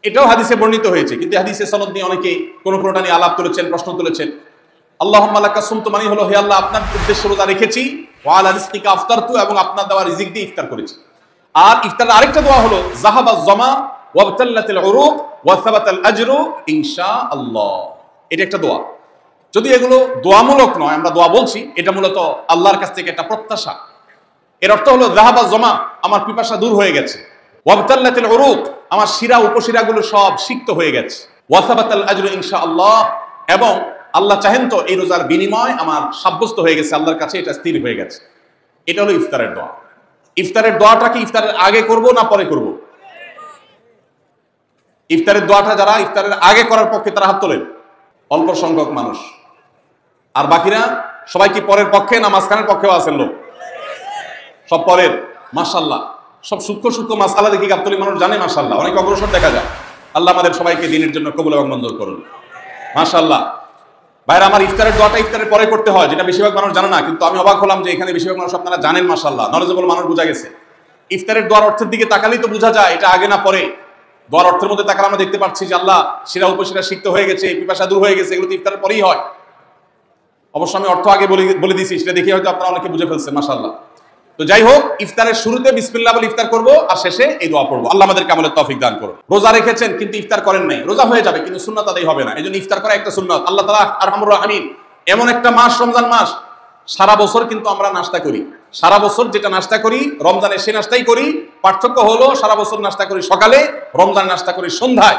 এটাও হাদিসে বর্ণিত হয়েছে, কিন্তু হাদিসে সনদ নিয়ে অনেকে কোনটা নিয়ে আলাপ তুলেছেন, প্রশ্ন তুলেছেন। আল্লাহুম্মা লাকা সুমতু মানে হলো, হে আল্লাহ আপনার উদ্দেশ্যে রোজা রেখেছি, ওয়া আলা রিজকিকা আফতারতু, এবং আপনার দেওয়া রিজিক দিয়ে ইফতার করেছি। আর ইফতারের আরেকটা দোয়া হলো যাহাবাজ জামা ওয়াবতাল্লাতিল উরুক ওয়া সাবাতাল আজরু ইনশাআল্লাহ। এটা একটা দোয়া। যদি এগুলো দোয়ামূলক নয়, আমরা দোয়া বলছি, এটা মূলত আল্লাহর কাছ থেকে একটা প্রত্যাশা। এর অর্থ হলো যাহাবাজ জামা, আমার পিপাসা দূর হয়ে গেছে, ওয়াবতাল্লাতিল উরুক, আমার শিরা উপশিরাগুলো সব সিক্ত হয়ে গেছে, ওয়া সাবাতাল আজরু ইনশাআল্লাহ, এবং আল্লাহ চাহেন তো এই রোজার বিনিময় আমার সাব্যস্ত হয়ে গেছে আল্লাহর কাছে, এটা স্থির হয়ে গেছে। এটা হলো ইফতারের দোয়া। ইফতারের দোয়াটা কি ইফতারের আগে করব না পরে করব? ইফতারের দোয়াটা যারা ইফতারের আগে করার পক্ষে তারা হাত তোলেন, অল্প সংখ্যক মানুষ। আর বাকিরা সবাই কি পরের পক্ষে না মাঝখানের পক্ষেও আছেন লোক? সব পরের। মাশাআল্লাহ, সব সূক্ষ্ম সূক্ষ্ম মাসআলা দেখি গাবতলী মানুষ জানে, মাশাআল্লাহ, অনেক অগ্রসর দেখা যায়। আল্লাহ আমাদের সবাইকে দিনের জন্য কবুল এবং মঞ্জুর করুন, মাশাআল্লাহ। ভাইরা আমার, ইফতারের দোয়াটা ইফতারের পরে করতে হয়, যেটা বেশিরভাগ মানুষ জানে না, কিন্তু আমি অবাক হলাম যে এখানে বেশিরভাগ মানুষ আপনারা জানেন, মাশাআল্লাহ, নলেজেবল মানুষ, বোঝা গেছে। ইফতারের দোয়ার অর্থের দিকে তাকালেই তো বোঝা যায় এটা আগে না পরে। দোয়ার অর্থের মধ্যে তাকালে আমরা দেখতে পাচ্ছি যে আল্লাহ শিরা উপশিরা সিক্ত হয়ে গেছে, পিপাসা দূর হয়ে গেছে, এগুলো তো ইফতারের পরেই হয়। অবশ্য আমি অর্থ আগে বলে দিয়েছি, সেটা দেখে হয়তো আপনারা অনেকে বুঝে ফেলছেন, মাশাআল্লাহ। তো যাই হোক, ইফতারের শুরুতে বিসমিল্লাহ বলে ইফতার করব, আর শেষে এই দোয়া পড়বো। আল্লাহ আমাদেরকে আমলের তৌফিক দান করুন। রোজা রেখেছেন কিন্তু ইফতার করেন নাই, রোজা হয়ে যাবে কিন্তু সুন্নাত আদায় হবে না। এই জন্য ইফতার করা একটা সুন্নাত। আল্লাহ তাআলা আরহামুর রাহিমিন, এমন একটা মাস রমজান মাস, সারা বছর কিন্তু আমরা নাস্তা করি, সারা বছর যেটা নাস্তা করি রমজানে সে নাস্তাই করি। পার্থক্য হলো সারা বছর নাস্তা করি সকালে, রমজান নাস্তা করি সন্ধ্যায়।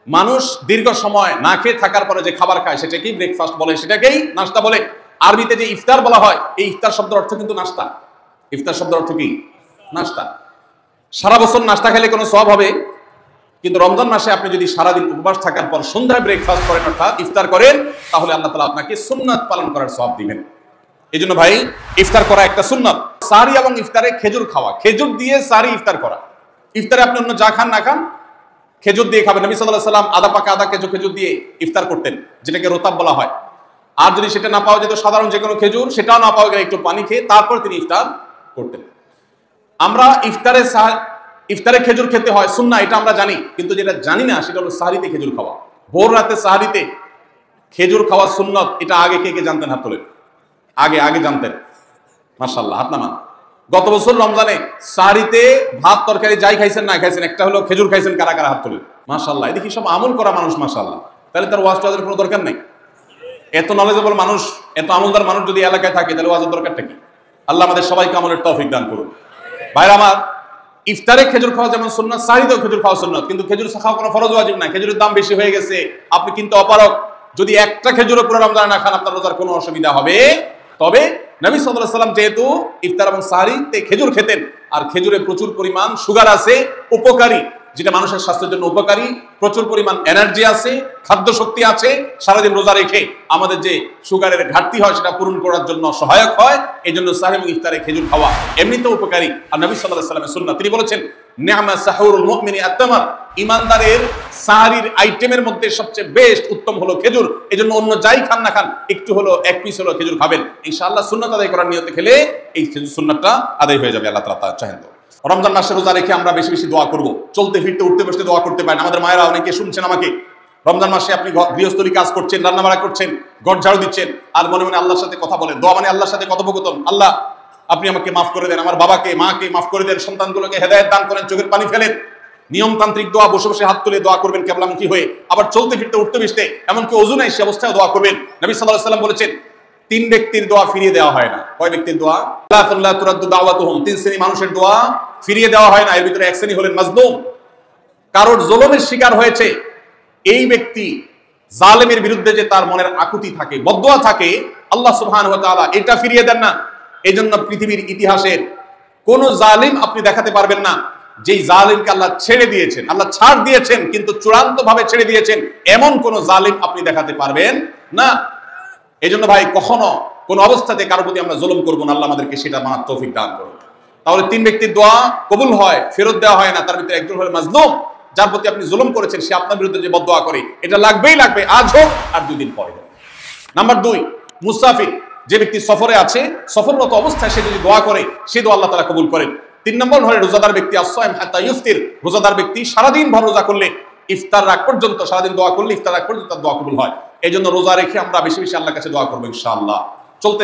মানুষ দীর্ঘ সময় না খেয়ে থাকার পরে যে খাবার খায় সেটাকেই ব্রেকফাস্ট বলে, সেটাকেই নাস্তা বলে। আরবিতে যে ইফতার বলা হয়, এই ইফতার শব্দের অর্থ কিন্তু নাস্তা। ইফতার শব্দের অর্থ কি? নাস্তা। সারা বছর নাস্তা খেলে কোনো সওয়াব হবে, কিন্তু রমজান মাসে আপনি যদি সারাদিন উপবাস থাকার পর সন্ধ্যায় ব্রেকফাস্ট করেন, অর্থাৎ ইফতার করেন, তাহলে আল্লাহ তাআলা আপনাকে সুন্নাত পালন করার সওয়াব দিবেন। এই জন্য ভাই, ইফতার করা একটা সুন্নাত। সাহরি এবং ইফতারে খেজুর খাওয়া, খেজুর দিয়ে সাহরি ইফতার করা। ইফতারে আপনি অন্য যা খান না খান, খেজুর দিয়ে খাবেন। নবী সাল্লাল্লাহু আলাইহি ওয়াসাল্লাম আদা পাকা আদা খেজুর দিয়ে ইফতার করতেন, যেটাকে রোতাব বলা হয়। আর যদি সেটা না পাওয়া যেত, সাধারণ যে কোনো খেজুর, সেটাও না পাওয়া গেলে একটু পানি খেয়ে তারপর তিনি ইফতার করতেন। আমরা ইফতারে খেজুর খেতে হয় সুন্নাহ, এটা আমরা জানি, কিন্তু যেটা জানি না সেটা হলো সাহরিতে খেজুর খাওয়া। ভোর রাতে সাহরিতে খেজুর খাওয়া সুন্নাত। এটা আগে কে কে জানতেন? হাত তোলেন। আগে জানতেন, মাশাআল্লাহ, হাত নামান। গত বছর রমজানে সাহরিতে ভাত তরকারি যাই খাইছেন না খাইছেন, একটা হলো খেজুর খাইছেন, কারা কারা হাত তোলেন? মাশাআল্লাহ, এদিকে সব আমল করা মানুষ, মাশাআল্লাহ। তাহলে তার ওয়াজ টাজের কোনো দরকার নেই। এত নলেজেবল মানুষ, এত আমলদার মানুষ যদি এলাকায় থাকে, তাহলে ওয়াজের দরকারটা কি? আল্লাহ আমাদের সবাইকে আমলের তৌফিক দান করুন। ভাইরা আমার, ইফতারে খেজুর খাওয়া যেমন সুন্নাত, সাহরিতেও খেজুর খাওয়া সুন্নাত, কিন্তু খেজুর খাওয়া কোনো ফরজ ওয়াজিব না। খেজুরের দাম বেশি হয়ে গেছে, আপনি কিন্তু অপারক। যদি একটা খেজুরও পুরো রমজানে না খান, আপনার রোজার কোনো অসুবিধা হবে। তবে নবী সাল্লাল্লাহু আলাইহি ওয়াসাল্লাম যেহেতু ইফতার এবং সাহরিতে খেজুর খেতেন, আর খেজুরে প্রচুর পরিমাণ সুগার আছে, উপকারী, যেটা মানুষের স্বাস্থ্যের জন্য উপকারী, প্রচুর পরিমাণ এনার্জি আছে, খাদ্য শক্তি আছে, সারাদিন রোজা রেখে আমাদের যে সুগারের ঘাটতি হয় সেটা পূরণ করার জন্য সহায়ক হয়। এই জন্য সাহরি এবং ইফতারে খেজুর খাওয়া এমনিতেও উপকারী। আর নবী সাল্লাল্লাহু আলাইহি ওয়াসাল্লামের সুন্নাহ, তিনি বলেছেন, নি'মা সাহুরুল মুমিনি আত-তামার, ইমানদারের সাহরির আইটেমের মধ্যে সবচেয়ে বেস্ট উত্তম হলো খেজুর। এই জন্য অন্য যাই খান না খান, একটু হলো, এক পিস হলো খেজুর খাবেন। ইনশাআল্লাহ সুন্নাত আদায় করার নিয়তে খেলে এই খেজুর সুন্নাতটা আদায় হয়ে যাবে। আল্লাহ তাআলা চাহেন তো। রমজান মাসে রোজা রেখে আমরা বেশি বেশি দোয়া করব। চলতে ফিরতে উঠতে বসতে দোয়া করতে পারেন। আমাদের মায়েরা অনেকে শুনছেন আমাকে, রমজান মাসে আপনি গৃহস্থলী কাজ করছেন, রান্নাবাড়া করছেন, ঘর ঝাড়ু দিচ্ছেন, আর মনে মনে আল্লাহর সাথে কথা বলেন। দোয়া মানে আল্লাহর সাথে কথোপকথন। আল্লাহ, আপনি আমাকে মাফ করে দেন, আমার বাবাকে মাকে মাফ করে দেন, সন্তানগুলোকে হেদায়েত দান করেন, চোখের পানি ফেলেন। নিয়মতান্ত্রিক দোয়া, বসে বসে হাত তুলে দোয়া করবেন কিবলামুখী হয়ে। আবার চলতে ফিরতে উঠতে বসতে, এমনকি ওযু নাই সে অবস্থায় দোয়া করবেন। নবী সাল্লাল্লাহু আলাইহি ওয়াসাল্লাম বলেছেন, 3 ব্যক্তির দোয়া ফিরিয়ে দেওয়া হয় না। কয় ব্যক্তির দোয়া? লা তুরাদ্দু দাওয়াতুহুম, 3 শ্রেণী মানুষের দোয়া ফিরিয়ে দেওয়া হয় না। এর ভিতরে এক শ্রেণী হলেন মাজলুম, কারোর জুলুমের শিকার হয়েছে এই ব্যক্তি। জালেমের বিরুদ্ধে যে তার মনের আকুতি থাকে, বদদোয়া থাকে, আল্লাহ সুবহানাহু ওয়া তাআলা এটা ফিরিয়ে দেন না। এজন্য পৃথিবীর ইতিহাসের কোন জালিম আপনি দেখাতে পারবেন না যেই জালিমকে আল্লাহ ছেড়ে দিয়েছেন, আল্লাহ ছাড় দিয়েছেন কিন্তু চূড়ান্ত ভাবে ছেড়ে দিয়েছেন, এমন কোন জালিম আপনি দেখাতে পারবেন না। এজন্য ভাই, কখনো কোন অবস্থাতে কারো প্রতি আমরা জুলুম করব না। আল্লাহ আমাদেরকে সেটা মানার তৌফিক দান করুন। তাহলে 3 ব্যক্তির দোয়া কবুল হয়, ফেরত দেওয়া হয় না। তার ভিতরে একজন হলো মাজলুম, যার প্রতি আপনি জুলুম করেছেন, সে আপনার বিরুদ্ধে যে বদদোয়া করে, এটা লাগবেই লাগবে, আজ হোক আর 2 দিন পরে হোক। নাম্বার 2, মুসাফির, যে ব্যক্তি সফরে আছে, সফররত অবস্থায় সে যদি দোয়া করে, সে দোয়া আল্লাহ তাআলা কবুল করেন। 3 নম্বর হলো রোজাদার ব্যক্তি, as-সাইম হাত্তা ইফতির, রোজাদার ব্যক্তি সারাদিন ভর রোজা করলে ইফতার রাগ পর্যন্ত, সারাদিন দোয়া করলে ইফতার রাগ পর্যন্ত তার দোয়া কবুল হয়। এই জন্য রোজা রেখে আমরা বেশি বেশি আল্লাহর কাছে দোয়া করবো ইনশাআল্লাহ। চলতে